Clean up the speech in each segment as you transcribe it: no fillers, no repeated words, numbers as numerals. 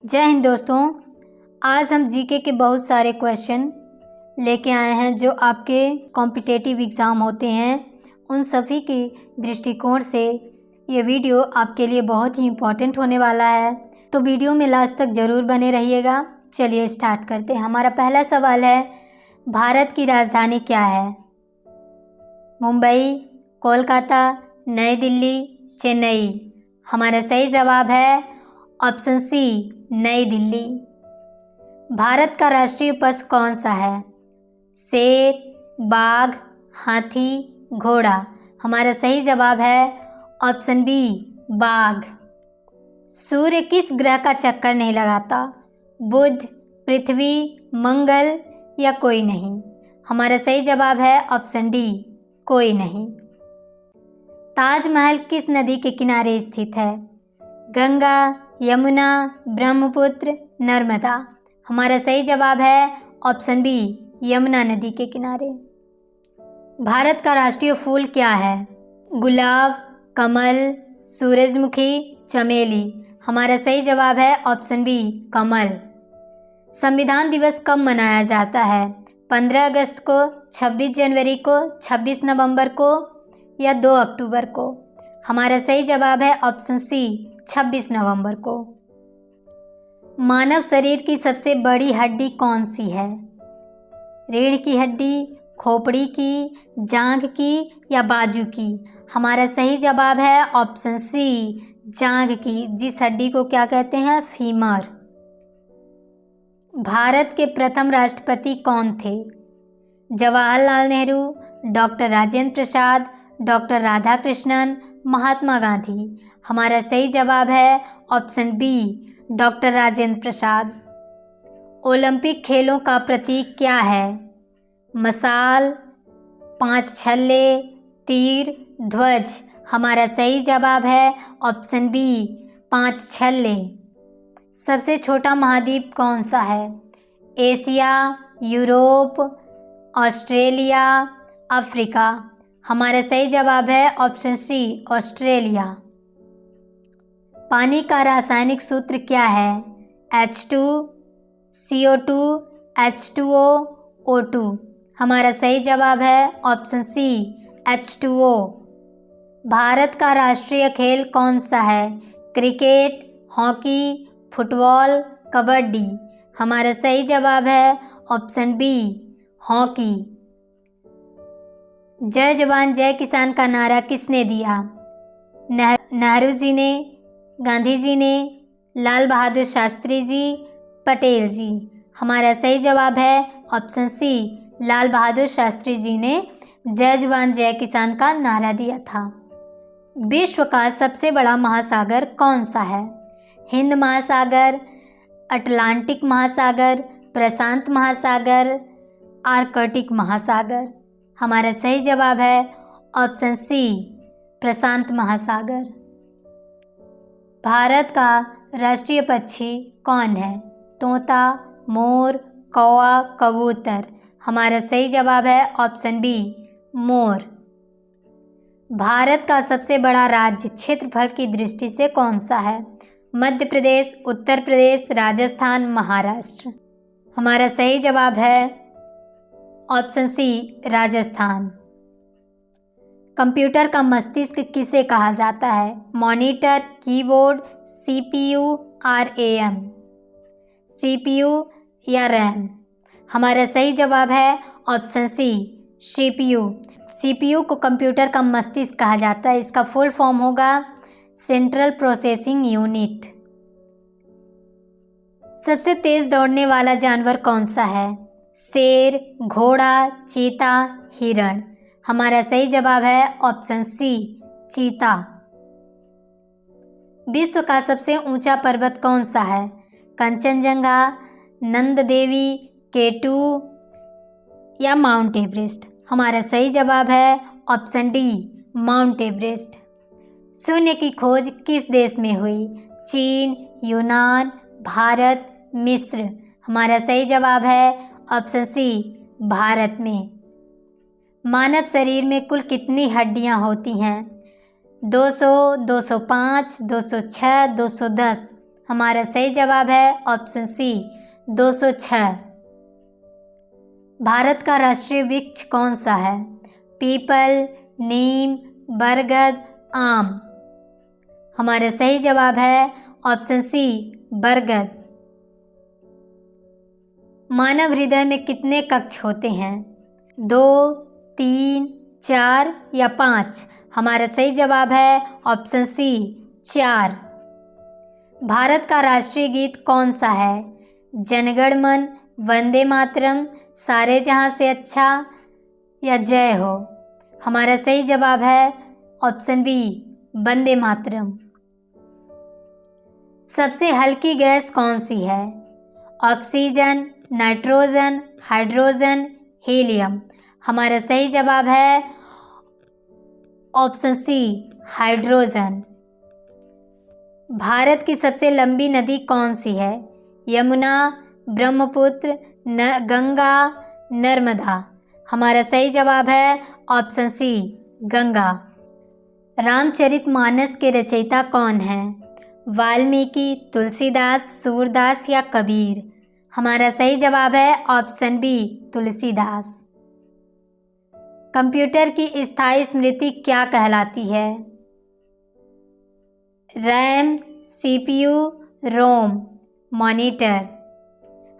जय हिंद दोस्तों। आज हम जीके के बहुत सारे क्वेश्चन लेके आए हैं जो आपके कॉम्पिटिटिव एग्ज़ाम होते हैं उन सभी के दृष्टिकोण से ये वीडियो आपके लिए बहुत ही इम्पोर्टेंट होने वाला है, तो वीडियो में लास्ट तक ज़रूर बने रहिएगा। चलिए स्टार्ट करते हैं। हमारा पहला सवाल है, भारत की राजधानी क्या है? मुंबई, कोलकाता, नई दिल्ली, चेन्नई। हमारा सही जवाब है ऑप्शन सी, नई दिल्ली। भारत का राष्ट्रीय पशु कौन सा है? शेर, बाघ, हाथी, घोड़ा। हमारा सही जवाब है ऑप्शन बी, बाघ। सूर्य किस ग्रह का चक्कर नहीं लगाता? बुध, पृथ्वी, मंगल या कोई नहीं। हमारा सही जवाब है ऑप्शन डी, कोई नहीं। ताजमहल किस नदी के किनारे स्थित है? गंगा, यमुना, ब्रह्मपुत्र, नर्मदा। हमारा सही जवाब है ऑप्शन बी, यमुना नदी के किनारे। भारत का राष्ट्रीय फूल क्या है? गुलाब, कमल, सूरजमुखी, चमेली। हमारा सही जवाब है ऑप्शन बी, कमल। संविधान दिवस कब मनाया जाता है? 15 अगस्त को, 26 जनवरी को, 26 नवंबर को या 2 अक्टूबर को। हमारा सही जवाब है ऑप्शन सी, 26 नवंबर को। मानव शरीर की सबसे बड़ी हड्डी कौन सी है? रीढ़ की हड्डी, खोपड़ी की, जांघ की या बाजू की। हमारा सही जवाब है ऑप्शन सी, जांघ की, जिस हड्डी को क्या कहते हैं? फीमर। भारत के प्रथम राष्ट्रपति कौन थे? Jawaharlal Nehru, doctor Rajendra Prasad, doctor Radhakrishnan, Mahatma Gandhi. हमारा सही जवाब है option B, doctor Rajendra Prasad. Olympic खेलों का प्रतीक क्या है? मशाल, 5 छल्ले, तीर, ध्वज। हमारा सही जवाब है ऑप्शन बी, 5 छल्ले। सबसे छोटा महाद्वीप कौन सा है? Asia, Europe, Australia, Africa. हमारा सही जवाब है ऑप्शन सी, ऑस्ट्रेलिया। पानी का रासायनिक सूत्र क्या है? H2, CO2, H2O, O2। हमारा सही जवाब है ऑप्शन सी, H2O। भारत का राष्ट्रीय खेल कौन सा है? Cricket, hockey, football, kabaddi. हमारा सही जवाब है ऑप्शन बी, हॉकी। जय जवान जय किसान का नारा किसने दिया? नेहरू जी ने, गांधी जी ने, लाल बहादुर शास्त्री जी, पटेल जी। हमारा सही जवाब है ऑप्शन सी, लाल बहादुर शास्त्री जी ने जय जवान जय किसान का नारा दिया था। विश्व का सबसे बड़ा महासागर कौन सा है? हिंद महासागर, अटलांटिक महासागर, प्रशांत महासागर, आर्कटिक महासागर। हमारा सही जवाब है ऑप्शन सी, प्रशांत महासागर। भारत का राष्ट्रीय पक्षी कौन है? तोता, मोर, कौवा, कबूतर। हमारा सही जवाब है ऑप्शन बी, मोर। भारत का सबसे बड़ा राज्य क्षेत्रफल की दृष्टि से कौन सा है? मध्य प्रदेश, उत्तर प्रदेश, राजस्थान, महाराष्ट्र। हमारा सही जवाब है ऑप्शन सी, राजस्थान। कंप्यूटर का मस्तिष्क किसे कहा जाता है? Monitor, keyboard, CPU, RAM, CPU या रैम। हमारा सही जवाब है ऑप्शन सी, CPU। CPU को कंप्यूटर का मस्तिष्क कहा जाता है। इसका फुल फॉर्म होगा सेंट्रल प्रोसेसिंग यूनिट। सबसे तेज दौड़ने वाला जानवर कौन सा है? शेर, घोड़ा, चीता, हिरण। हमारा सही जवाब है ऑप्शन सी, चीता। विश्व का सबसे ऊंचा पर्वत कौन सा है? कंचनजंगा, नंद देवी, K2 या माउंट एवरेस्ट। हमारा सही जवाब है ऑप्शन डी, माउंट एवरेस्ट। शून्य की खोज किस देश में हुई? चीन, यूनान, भारत, मिस्र। हमारा सही जवाब है ऑप्शन सी, भारत में। मानव शरीर में कुल कितनी हड्डियां होती हैं? 200, 205, 206, 210। हमारा सही जवाब है ऑप्शन सी 206। भारत का राष्ट्रीय वृक्ष कौन सा है? पीपल, नीम, बरगद, आम। हमारा सही जवाब है ऑप्शन सी बरगद। मानव हृदय में कितने कक्ष होते हैं? 2, 3, 4 या 5? हमारा सही जवाब है ऑप्शन सी 4। भारत का राष्ट्रीय गीत कौन सा है? जनगण मन, वंदे मातरम, सारे जहां से अच्छा या जय हो? हमारा सही जवाब है ऑप्शन बी वंदे मातरम। सबसे हल्की गैस कौन सी है? Oxygen, nitrogen, hydrogen, helium. हमारा सही जवाब है ऑप्शन सी हाइड्रोजन। भारत की सबसे लंबी नदी कौन सी है? यमुना, ब्रह्मपुत्र, गंगा, नर्मदा। हमारा सही जवाब है ऑप्शन सी गंगा। रामचरितमानस के रचयिता कौन है? वाल्मीकि, तुलसीदास, सूरदास या कबीर? हमारा सही जवाब है ऑप्शन बी तुलसीदास। कंप्यूटर की स्थायी स्मृति क्या कहलाती है? रैम, सीपीयू, रोम, मॉनिटर।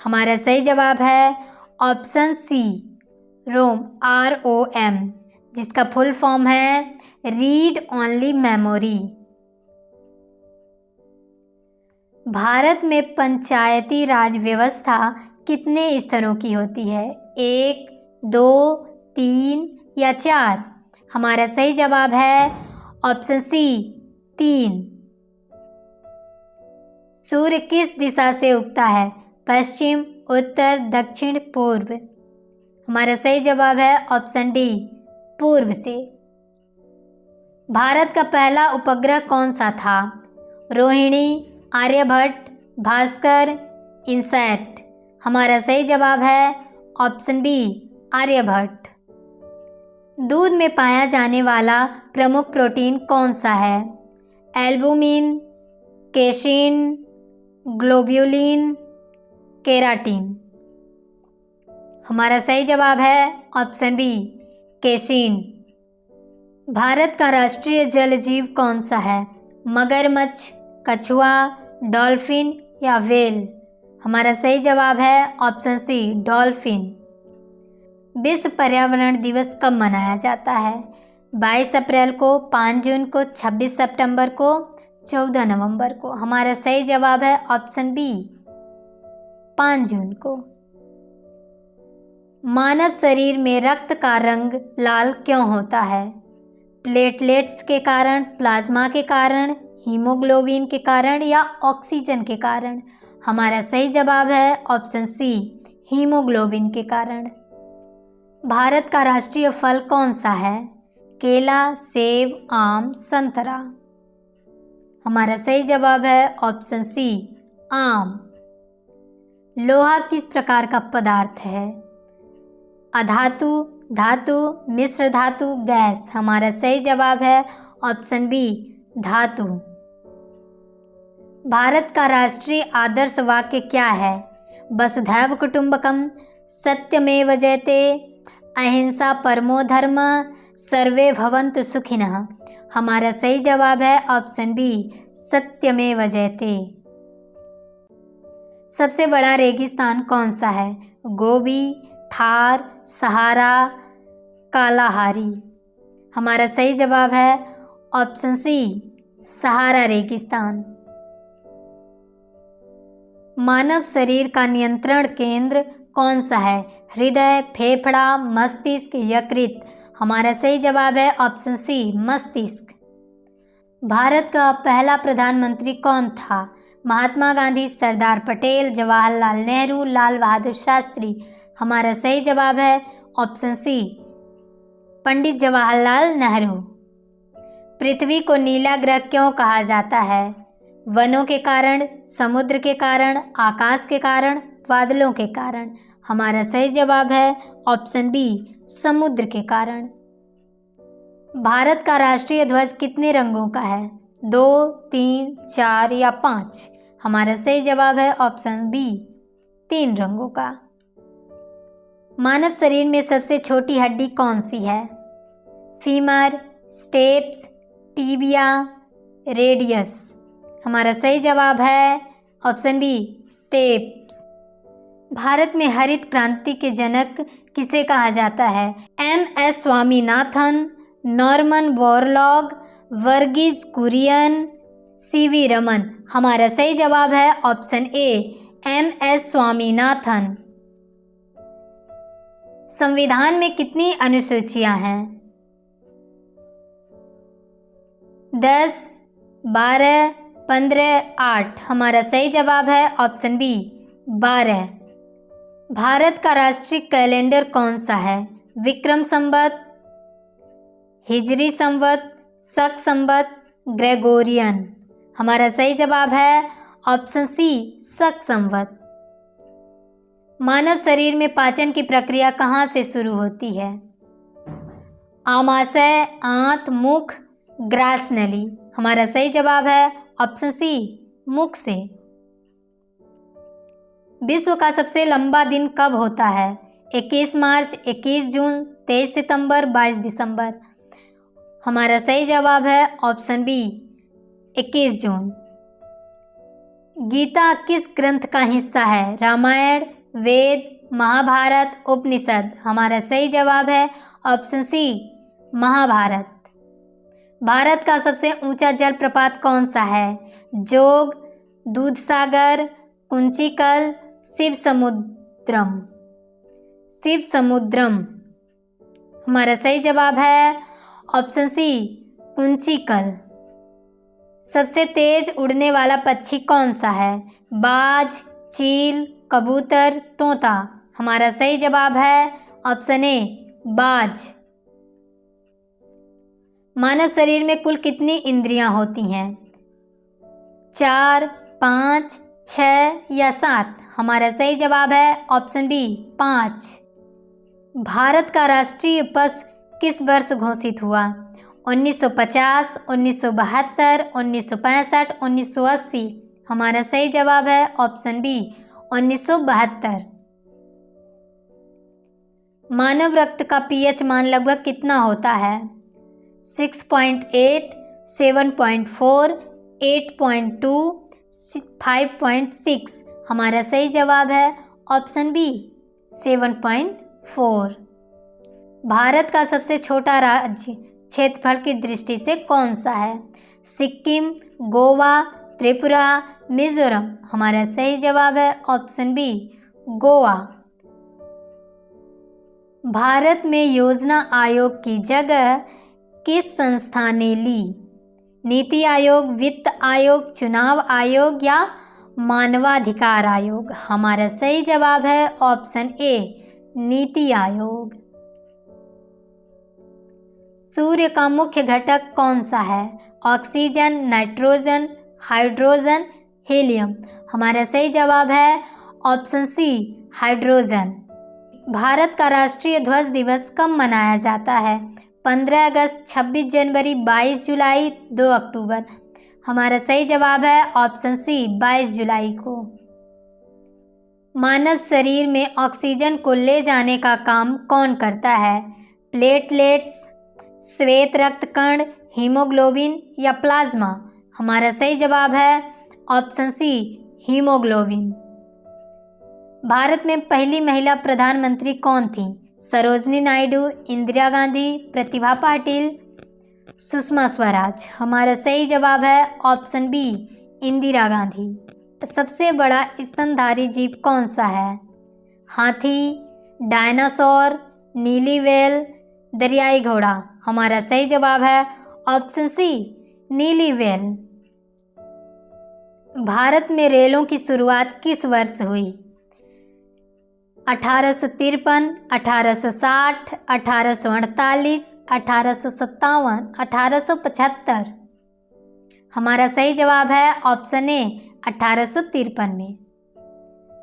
हमारा सही जवाब है ऑप्शन सी रोम, ROM, जिसका फुल फॉर्म है रीड ओनली मेमोरी। भारत में पंचायती राज व्यवस्था कितने स्तरों की होती है? 1, 2, 3 या 4? हमारा सही जवाब है ऑप्शन सी 3। सूर्य किस दिशा से उगता है? पश्चिम, उत्तर, दक्षिण, पूर्व? हमारा सही जवाब है ऑप्शन डी पूर्व से। भारत का पहला उपग्रह कौन सा था? रोहिणी, आर्यभट्ट, भास्कर, इनसैट? हमारा सही जवाब है ऑप्शन बी आर्यभट्ट। दूध में पाया जाने वाला प्रमुख प्रोटीन कौन सा है? Albumin, casein, globulin, keratin? हमारा सही जवाब है ऑप्शन बी केसिन। भारत का राष्ट्रीय जल जीव कौन सा है? मगरमच्छ, कछुआ, डॉल्फिन या व्हेल? हमारा सही जवाब है ऑप्शन सी डॉल्फिन। विश्व पर्यावरण दिवस कब मनाया जाता है? 22 अप्रैल को, 5 जून को, 26 सितंबर को, 14 नवंबर को? हमारा सही जवाब है ऑप्शन बी 5 जून को। मानव शरीर में रक्त का रंग लाल क्यों होता है? प्लेटलेट्स के कारण, प्लाज्मा के कारण, हीमोग्लोबिन के कारण या ऑक्सीजन के कारण? हमारा सही जवाब है ऑप्शन सी हीमोग्लोबिन के कारण। भारत का राष्ट्रीय फल कौन सा है? केला, सेब, आम, संतरा? हमारा सही जवाब है ऑप्शन सी आम। लोहा किस प्रकार का पदार्थ है? अधातु, धातु, मिश्र धातु, गैस? हमारा सही जवाब है ऑप्शन बी धातु। भारत का राष्ट्रीय आदर्श वाक्य क्या है? वसुधैव कुटुंबकम, सत्यमेव जयते, अहिंसा परमो धर्म, सर्वे भवन्तु सुखिनः? हमारा सही जवाब है ऑप्शन बी सत्यमेव जयते। सबसे बड़ा रेगिस्तान कौन सा है? गोबी, थार, सहारा, कालाहारी? हमारा सही जवाब है ऑप्शन सी सहारा रेगिस्तान। मानव शरीर का नियंत्रण केंद्र कौन सा है? हृदय, फेफड़ा, मस्तिष्क, यकृत? हमारा सही जवाब है ऑप्शन सी मस्तिष्क। भारत का पहला प्रधानमंत्री कौन था? महात्मा गांधी, सरदार पटेल, जवाहरलाल नेहरू, लाल बहादुर शास्त्री? हमारा सही जवाब है ऑप्शन सी पंडित जवाहरलाल नेहरू। पृथ्वी को नीला ग्रह क्यों कहा जाता है? वनों के कारण, समुद्र के कारण, आकाश के कारण, बादलों के कारण? हमारा सही जवाब है ऑप्शन बी समुद्र के कारण। भारत का राष्ट्रीय ध्वज कितने रंगों का है? 2, 3, 4 या 5? हमारा सही जवाब है ऑप्शन बी 3 रंगों का। मानव शरीर में सबसे छोटी हड्डी कौन सी है? Femur, steps, tibia, radius. हमारा सही जवाब है ऑप्शन बी स्टेप्स। भारत में हरित क्रांति के जनक किसे कहा जाता है? एम.एस. Swaminathan, Norman Borlaug, Verghese Kurien, C V. रमन। हमारा सही जवाब है ऑप्शन ए एम.एस. स्वामीनाथन। संविधान में कितनी अनुसूचियां हैं? 10, 12, 15, 8। हमारा सही जवाब है ऑप्शन बी 12। भारत का राष्ट्रीय कैलेंडर कौन सा है? विक्रम संवत, हिजरी संवत, शक संवत, ग्रेगोरियन। हमारा सही जवाब है ऑप्शन सी शक संवत। मानव शरीर में पाचन की प्रक्रिया कहाँ से शुरू होती है? आमाशय, आंत, मुख, ग्रासनली। हमारा सही जवाब है ऑप्शन सी मुख से। विश्व का सबसे लंबा दिन कब होता है? 21 मार्च, 21 जून, 23 सितंबर, 22 दिसंबर। हमारा सही जवाब है ऑप्शन बी 21 जून। गीता किस ग्रंथ का हिस्सा है? रामायण, वेद, महाभारत, उपनिषद। हमारा सही जवाब है ऑप्शन सी महाभारत। भारत का सबसे ऊंचा जलप्रपात कौन सा है? जोग, दूधसागर, कुंचिकल, शिव समुद्रम। शिव समुद्रम। हमारा सही जवाब है ऑप्शन सी कुंचिकल। सबसे तेज उड़ने वाला पक्षी कौन सा है? बाज, चील, कबूतर, तोता। हमारा सही जवाब है ऑप्शन ए बाज। मानव शरीर में कुल कितनी इंद्रियां होती हैं? 4, 5, 6 या 7। हमारा सही जवाब है ऑप्शन बी 5। भारत का राष्ट्रीय पशु किस वर्ष घोषित हुआ? 1950, 1972, 1965, 1980। हमारा सही जवाब है ऑप्शन बी 1972। मानव रक्त का पीएच मान लगभग कितना होता है? 6.8, 7.4, 8.2, 5.6। हमारा सही जवाब है ऑप्शन बी 7.4। भारत का सबसे छोटा राज्य क्षेत्रफल की दृष्टि से कौन सा है? सिक्किम, गोवा, त्रिपुरा, मिजोरम। हमारा सही जवाब है ऑप्शन बी गोवा। भारत में योजना आयोग की जगह किस संस्था ने ली? नीति आयोग, वित्त आयोग, चुनाव आयोग या मानवाधिकार आयोग। हमारा सही जवाब है ऑप्शन ए नीति आयोग। सूर्य का मुख्य घटक कौन सा है? Oxygen, nitrogen, hydrogen, helium. हमारा सही जवाब है ऑप्शन सी हाइड्रोजन। भारत का राष्ट्रीय ध्वज दिवस कब मनाया जाता है? 15 अगस्त, 26 जनवरी, 22 जुलाई, 2 अक्टूबर। हमारा सही जवाब है ऑप्शन सी 22 जुलाई को। मानव शरीर में ऑक्सीजन को ले जाने का काम कौन करता है? प्लेटलेट्स, श्वेत रक्त कण, हीमोग्लोबिन या प्लाज्मा। हमारा सही जवाब है ऑप्शन सी हीमोग्लोबिन। भारत में पहली महिला प्रधानमंत्री कौन थी? सरोजनी नायडू, इंदिरा गांधी, प्रतिभा पाटिल, सुषमा स्वराज। हमारा सही जवाब है ऑप्शन बी इंदिरा गांधी। सबसे बड़ा स्तनधारी जीव कौन सा है? हाथी, डायनासोर, नीली व्हेल, दरियाई घोड़ा। हमारा सही जवाब है ऑप्शन सी नीली व्हेल। भारत में रेलों की शुरुआत किस वर्ष हुई? 1853, 1860, 1848, 1857, 1875। हमारा सही जवाब है ऑप्शन ए 1853 में।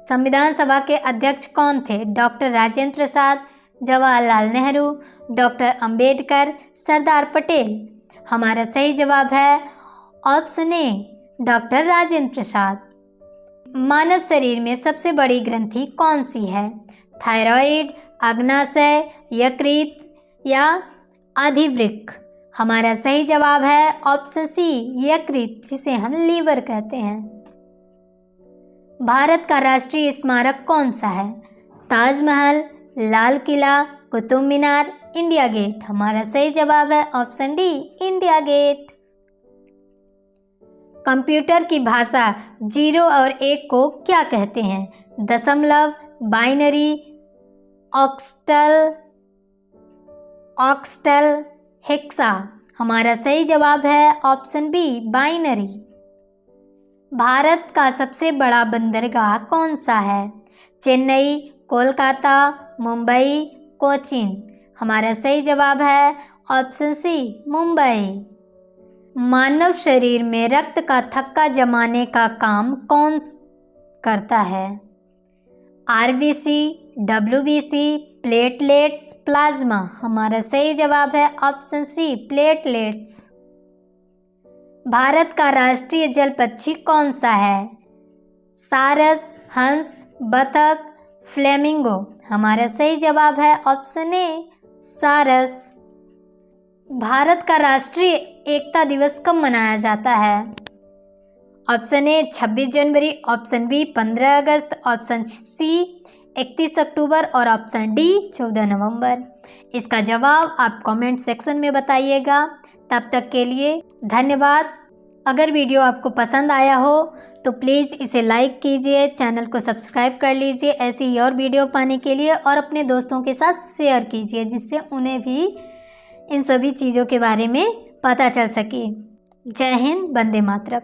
संविधान सभा के अध्यक्ष कौन थे? Doctor Rajendra Prasad, Jawaharlal Nehru, doctor Ambedkar, Sardar Patel. हमारा सही जवाब है ऑप्शन ए डॉक्टर राजेंद्र प्रसाद। मानव शरीर में सबसे बड़ी ग्रंथि कौन सी है? थायराइड, अग्नाशय, यकृत या अधिवृक्क? हमारा सही जवाब है ऑप्शन सी, यकृत, जिसे हम लीवर कहते हैं। भारत का राष्ट्रीय स्मारक कौन सा है? Taj Mahal, Lal Qila, Qutub Minar, India Gate? हमारा सही जवाब है option D, India Gate. Computer की भाषा 0 और 1 को क्या कहते हैं? दशमलव, बाइनरी, ऑक्टल, हेक्सा? हमारा सही जवाब है ऑप्शन बी, बाइनरी। भारत का सबसे बड़ा बंदरगाह कौन सा है? चेन्नई, कोलकाता, मुंबई, कोचीन? हमारा सही जवाब है ऑप्शन सी, मुंबई। मानव शरीर में रक्त का थक्का जमाने का काम कौन करता है? RBC, WBC, platelets, plasma? हमारा सही जवाब है ऑप्शन सी, प्लेटलेट्स। भारत का राष्ट्रीय जल पक्षी कौन सा है? सारस, हंस, बतख, फ्लेमिंगो? हमारा सही जवाब है ऑप्शन ए, सारस। भारत का राष्ट्रीय एकता दिवस कब मनाया जाता है? ऑप्शन ए 26 जनवरी, ऑप्शन बी 15 अगस्त, ऑप्शन सी 31 अक्टूबर और ऑप्शन डी 14 नवंबर। इसका जवाब आप कमेंट सेक्शन में बताइएगा। तब तक के लिए धन्यवाद। अगर वीडियो आपको पसंद आया हो तो प्लीज़ इसे लाइक कीजिए, चैनल को सब्सक्राइब कर लीजिए ऐसी ही और वीडियो पाने के लिए, और अपने दोस्तों के साथ शेयर कीजिए जिससे उन्हें भी इन सभी चीज़ों के बारे में पता चल सके। जय हिंद, वंदे मातरम।